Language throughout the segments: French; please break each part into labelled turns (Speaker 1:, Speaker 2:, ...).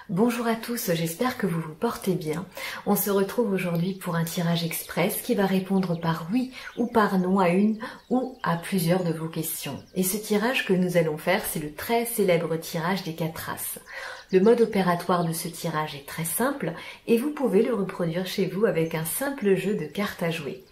Speaker 1: Bonjour à tous, j'espère que vous vous portez bien. On se retrouve aujourd'hui pour un tirage express qui va répondre par oui ou par non à une ou à plusieurs de vos questions. Et ce tirage que nous allons faire, c'est le très célèbre tirage des 4 As. Le mode opératoire de ce tirage est très simple et vous pouvez le reproduire chez vous avec un simple jeu de cartes à jouer.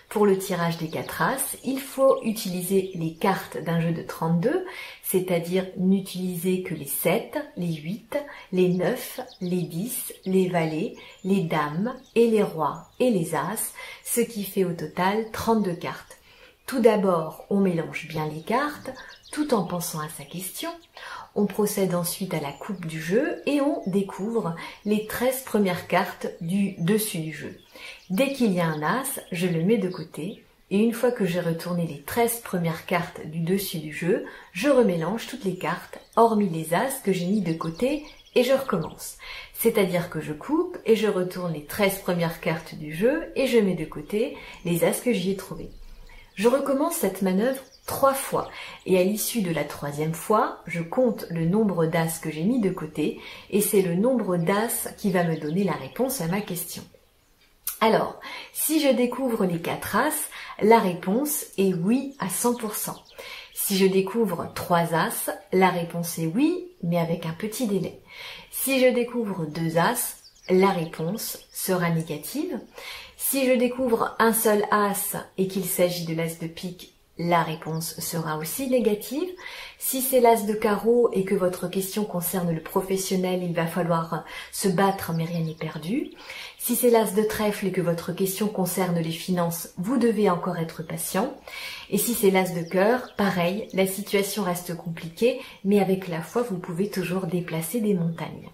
Speaker 1: Pour le tirage des 4 As, il faut utiliser les cartes d'un jeu de 32, c'est-à-dire n'utiliser que les 7, les 8, les 9, les 10, les valets, les dames et les rois et les as, ce qui fait au total 32 cartes. Tout d'abord, on mélange bien les cartes, tout en pensant à sa question. On procède ensuite à la coupe du jeu et on découvre les 13 premières cartes du dessus du jeu. Dès qu'il y a un as, je le mets de côté et une fois que j'ai retourné les 13 premières cartes du dessus du jeu, je remélange toutes les cartes, hormis les as que j'ai mis de côté et je recommence. C'est-à-dire que je coupe et je retourne les 13 premières cartes du jeu et je mets de côté les as que j'y ai trouvés. Je recommence cette manœuvre 3 fois et à l'issue de la 3e fois, je compte le nombre d'as que j'ai mis de côté et c'est le nombre d'as qui va me donner la réponse à ma question. Alors, si je découvre les 4 as, la réponse est oui à 100%. Si je découvre 3 as, la réponse est oui, mais avec un petit délai. Si je découvre 2 as, la réponse sera négative. Si je découvre un seul as et qu'il s'agit de l'as de pique, la réponse sera aussi négative. Si c'est l'as de carreau et que votre question concerne le professionnel, il va falloir se battre mais rien n'est perdu. Si c'est l'as de trèfle et que votre question concerne les finances, vous devez encore être patient. Et si c'est l'as de cœur, pareil, la situation reste compliquée, mais avec la foi, vous pouvez toujours déplacer des montagnes.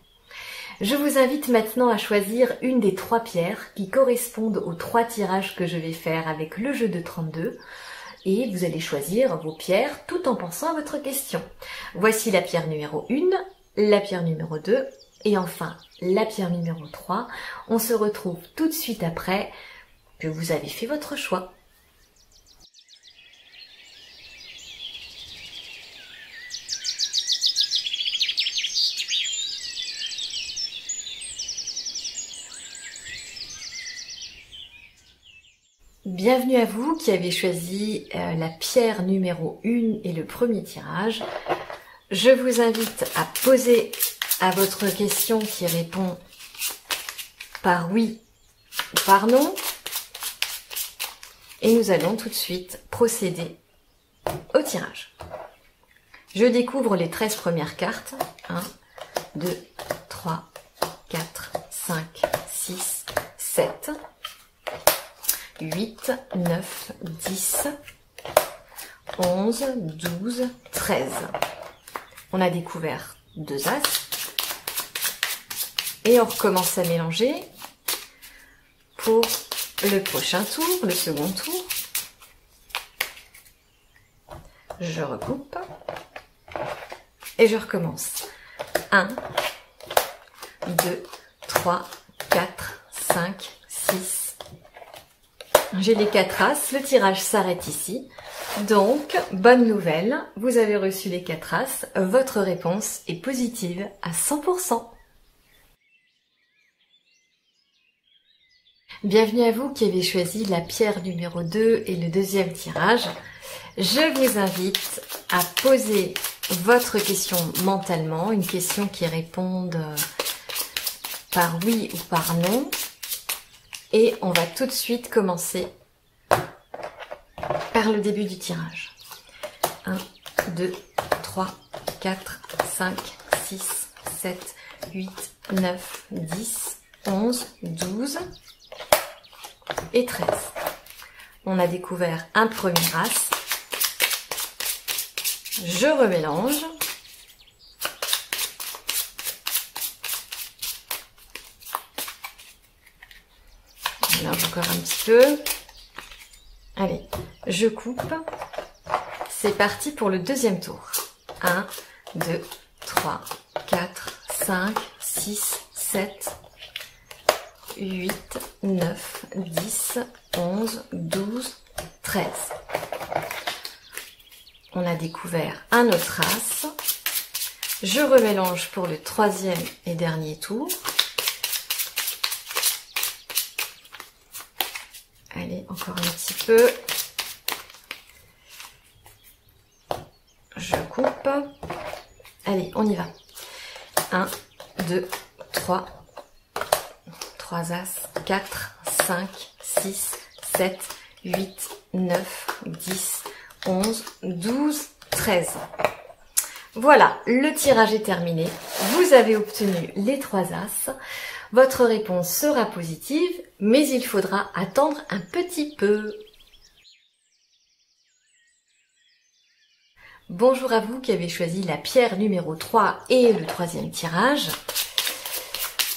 Speaker 1: Je vous invite maintenant à choisir une des 3 pierres qui correspondent aux 3 tirages que je vais faire avec le jeu de 32. Et vous allez choisir vos pierres tout en pensant à votre question. Voici la pierre numéro 1, la pierre numéro 2 et enfin la pierre numéro 3. On se retrouve tout de suite après que vous avez fait votre choix. Bienvenue à vous qui avez choisi la pierre numéro 1 et le premier tirage. Je vous invite à poser à votre question qui répond par oui ou par non. Et nous allons tout de suite procéder au tirage. Je découvre les 13 premières cartes. 1, 2, 3, 4, 5, 6, 7... 8, 9, 10, 11, 12, 13. On a découvert 2 as. Et on recommence à mélanger pour le prochain tour, le second tour. Je recoupe. Et je recommence. 1, 2, 3, 4, 5, 6, j'ai les 4 as, le tirage s'arrête ici. Donc, bonne nouvelle, vous avez reçu les 4 as, votre réponse est positive à 100%. Bienvenue à vous qui avez choisi la pierre numéro 2 et le deuxième tirage. Je vous invite à poser votre question mentalement, une question qui réponde par oui ou par non. Et on va tout de suite commencer par le début du tirage. 1, 2, 3, 4, 5, 6, 7, 8, 9, 10, 11, 12 et 13. On a découvert un premier as. Je remélange. Encore un petit peu. Allez, je coupe. C'est parti pour le deuxième tour. 1, 2, 3, 4, 5, 6, 7, 8, 9, 10, 11, 12, 13. On a découvert un autre as. Je remélange pour le troisième et dernier tour. Allez, encore un petit peu. Je coupe. Allez, on y va. 1, 2, 3. 3 as. 4, 5, 6, 7, 8, 9, 10, 11, 12, 13. Voilà, le tirage est terminé. Vous avez obtenu les 3 as. Votre réponse sera positive, mais il faudra attendre un petit peu. Bonjour à vous qui avez choisi la pierre numéro 3 et le troisième tirage.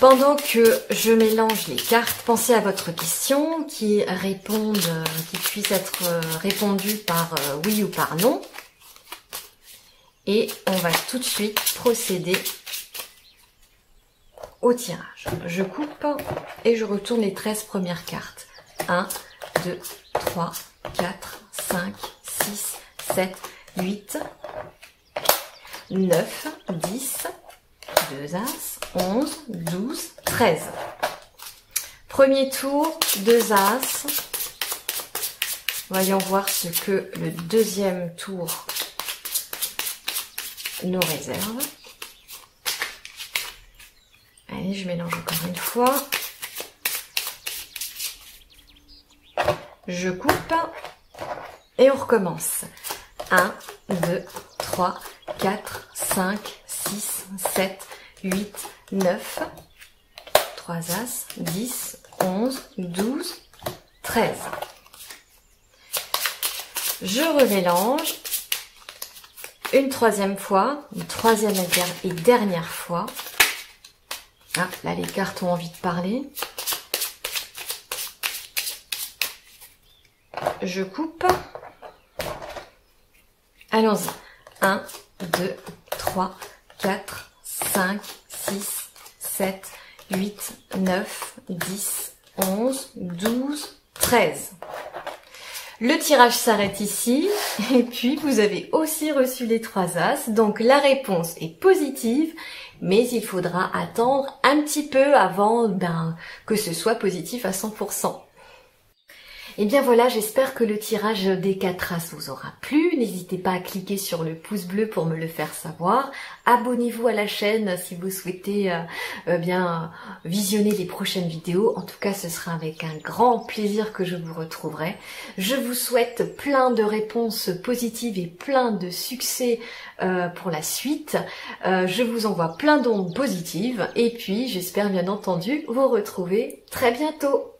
Speaker 1: Pendant que je mélange les cartes, pensez à votre question qui puisse être répondue par oui ou par non. Et on va tout de suite procéder au tirage. Je coupe et je retourne les 13 premières cartes. 1, 2, 3, 4, 5, 6, 7, 8, 9, 10, 2 as, 11, 12, 13. Premier tour, 2 as. Voyons voir ce que le deuxième tour nous réserve. Allez, je mélange encore une fois. Je coupe et on recommence. 1, 2, 3, 4, 5, 6, 7, 8, 9, 3 as, 10, 11, 12, 13. Je remélange une troisième fois, une troisième et dernière fois. Ah, là les cartes ont envie de parler. Je coupe. Allons-y. 1, 2, 3, 4, 5, 6, 7, 8, 9, 10, 11, 12, 13. Le tirage s'arrête ici et puis vous avez aussi reçu les 3 as. Donc la réponse est positive, mais il faudra attendre un petit peu avant que ce soit positif à 100%. Et bien voilà, j'espère que le tirage des 4 as vous aura plu. N'hésitez pas à cliquer sur le pouce bleu pour me le faire savoir. Abonnez-vous à la chaîne si vous souhaitez visionner les prochaines vidéos. En tout cas, ce sera avec un grand plaisir que je vous retrouverai. Je vous souhaite plein de réponses positives et plein de succès pour la suite. Je vous envoie plein d'ondes positives et puis j'espère bien entendu vous retrouver très bientôt.